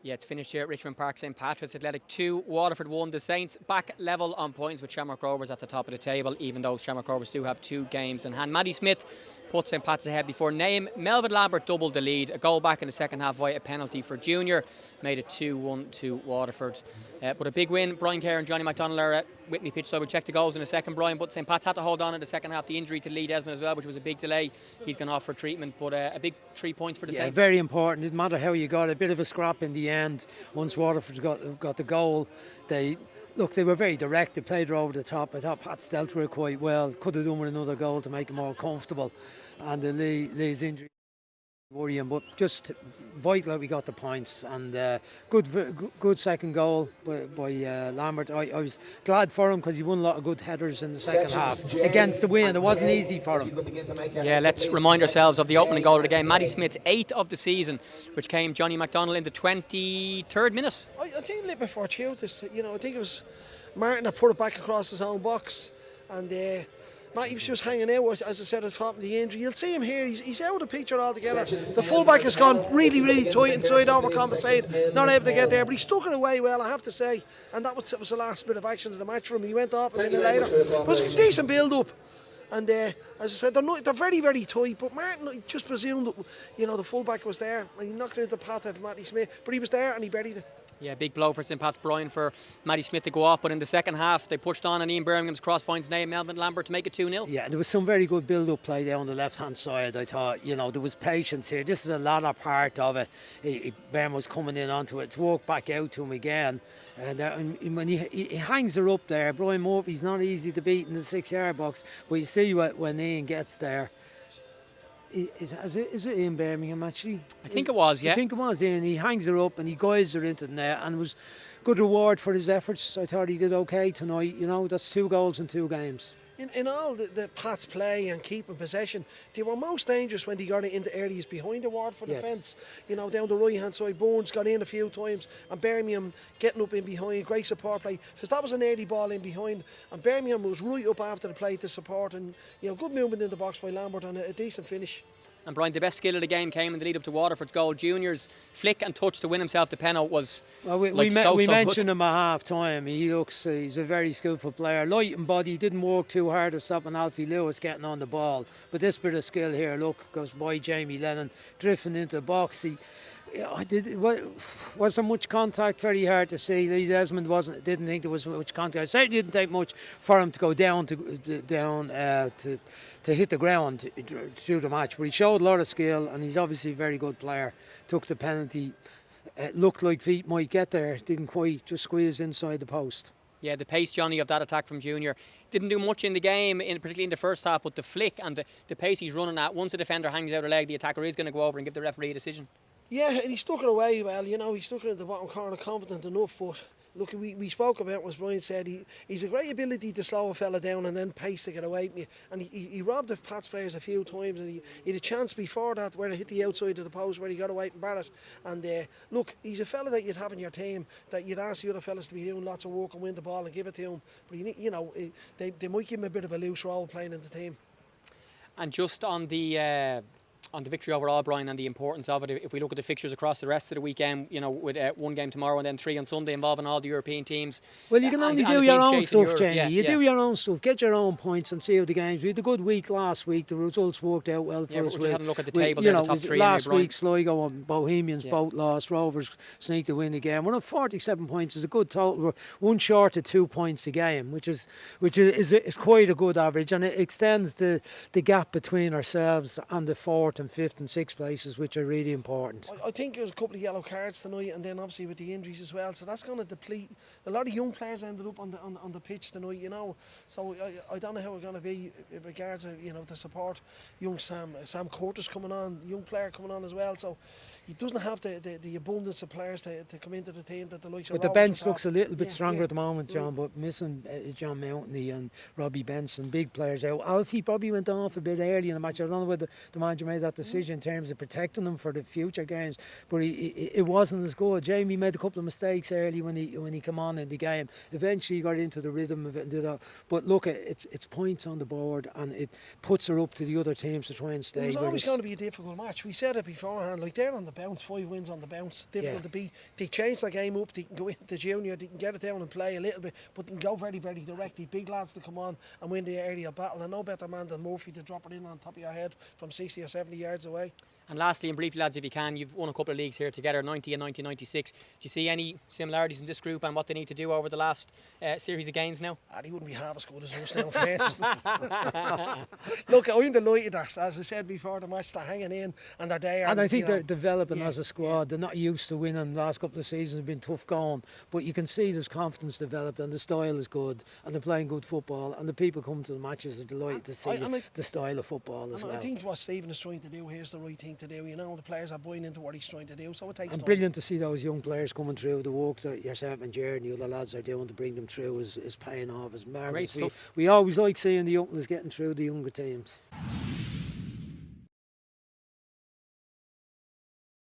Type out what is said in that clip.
Yeah, it's finished here at Richmond Park. St Patrick's Athletic 2, Waterford 1. The Saints back level on points with Shamrock Rovers at the top of the table, even though Shamrock Rovers do have 2 games in hand. Maddie Smith put St Patrick's ahead before Name. Melvin Lambert doubled the lead. A goal back in the second half via a penalty for Junior made it 2-1 to Waterford. But a big win. Brian Kerr and Johnny McDonnell are at Whitney pitch, so we'll check the goals in a second, Brian. But St Pat's had to hold on in the second half. The injury to Lee Desmond as well, which was a big delay. He's gone off for treatment, but a big 3 points for the Saints. Very important. It didn't matter how you got a bit of a scrap in the end. Once Waterford got the goal, they were very direct. They played her over the top. I thought Pat's dealt with it quite well. Could have done with another goal to make it more comfortable. And the Lee's injury worrying, but just vital that we got the points. And good second goal by Lambert. I was glad for him because he won a lot of good headers in the second half against the win. It wasn't easy for him. Yeah, let's remind ourselves of the opening goal of the game. Maddie Smith's 8th of the season, which came Johnny McDonnell in the 23rd minute. I think a little bit fortuitous. I think it was Martin that put it back across his own box, and Matty was just hanging out, as I said, at the top of the injury. You'll see him here, he's out of the picture altogether. The fullback has gone really, really tight inside, overcompensated, not able to get there, but he stuck it away well, I have to say. And that was the last bit of action of the match for him. He went off a minute later. It was a decent build-up. And as I said, they're very, very tight, but Martin just presumed that, the fullback was there, and he knocked it into the path of Matty Smith, but he was there and he buried it. Yeah, big blow for St Pat's, Brian, for Maddie Smith to go off. But in the second half, they pushed on, and Ian Birmingham's cross finds Name Melvin Lambert to make it 2-0. Yeah, there was some very good build-up play down the left-hand side. I thought, there was patience here. This is a lot of part of it. Birmingham was coming in onto it to walk back out to him again. And when he hangs her up there, Brian Murphy's not easy to beat in the 6-yard box. But you see when Ian gets there. Is it in Birmingham actually? I think it was, yeah. I think it was Ian. He hangs her up and he guides her into the net, and it was good reward for his efforts. I thought he did okay tonight. That's 2 goals in 2 games. In all the Pats play and keeping possession, they were most dangerous when they got into areas behind the Waterford defence. Down the right hand side, Bournes got in a few times, and Birmingham getting up in behind, great support play, because that was an early ball in behind, and Birmingham was right up after the play to support, and good movement in the box by Lambert and a decent finish. And Brian, the best skill of the game came in the lead up to Waterford's goal. Junior's flick and touch to win himself the penalty was we mentioned him at half time. He's a very skillful player, light in body, didn't work too hard to stop an Alfie Lewis getting on the ball, but this bit of skill here, goes by Jamie Lennon drifting into the box. Was there much contact? Very hard to see. Lee Desmond didn't think there was much contact. I certainly didn't take much for him to go down to hit the ground through the match, but he showed a lot of skill, and he's obviously a very good player. Took the penalty. Looked like feet might get there, didn't quite, just squeeze inside the post. Yeah, the pace, Johnny, of that attack from Junior didn't do much in the game, particularly in the first half, but the flick and the pace he's running at, once the defender hangs out a leg, the attacker is going to go over and give the referee a decision. Yeah, and he stuck it away well, he stuck it in the bottom corner confident enough, but look, we spoke about, as Brian said, he's a great ability to slow a fella down and then pace to get away from you, and he robbed the Pats players a few times, and he had a chance before that where he hit the outside of the post where he got away from Barrett, and look, he's a fella that you'd have in your team that you'd ask the other fellas to be doing lots of work and win the ball and give it to him, but they might give him a bit of a loose role playing in the team. And just on the victory overall, Brian, and the importance of it, if we look at the fixtures across the rest of the weekend, with 1 game tomorrow and then 3 on Sunday involving all the European teams. Well, you can only do your own stuff, Jamie. You do your own stuff, get your own points and see how the games. We had a good week last week. The results worked out well for us. We're just having a look at the table, the top 3. Last week, Sligo and Bohemians both lost. Rovers sneaked the win again. We're on 47 points. Is a good total. We're 1 short of 2 points a game, which is quite a good average, and it extends the gap between ourselves and the 4th and 5th and 6th places, which are really important. I think there's a couple of yellow cards tonight, and then obviously with the injuries as well, so that's going to deplete. A lot of young players ended up on the pitch tonight, so I don't know how we're going to be in regards to support young Sam Curtis coming on, young player coming on as well, so he doesn't have the abundance of players to come into the team that the likes of. But the bench looks a little bit stronger at the moment, John, but missing John Mountney and Robbie Benson, big players out. Alfie probably went off a bit early in the match. I don't know whether the manager made that decision in terms of protecting them for the future games, but it wasn't as good. Jamie made a couple of mistakes early when he came on in the game. Eventually he got into the rhythm of it and did that. But look, it's points on the board, and it puts her up to the other teams to try and stay. It was always going to be a difficult match. We said it beforehand, like they're on the bounce, 5 wins on the bounce. Difficult to beat. They change the game up. They can go into junior. They can get it down and play a little bit, but they can go very, very direct. These big lads to come on and win the area battle. And no better man than Murphy to drop it in on top of your head from 60 or 70 yards away. And lastly, and briefly, lads, if you can, you've won a couple of leagues here together, 90 and 1996. Do you see any similarities in this group and what they need to do over the last series of games now? He wouldn't be half as good as us now, fairness. Look, I'm delighted, as I said before the match, they're hanging in and they're there. And I think they're developing as a squad. They're not used to winning. The last couple of seasons have been tough going, but you can see there's confidence developing, the style is good, and they're playing good football, and the people coming to the matches are delighted to see the style of football as well. I think what Stephen is trying to do here is the right thing to do. You know, the players are buying into what he's trying to do, so it takes time. Brilliant to see those young players coming through. The work that yourself and Jared and the other lads are doing to bring them through is paying off. It's marvellous. Great stuff. We always like seeing the young ones getting through the younger teams.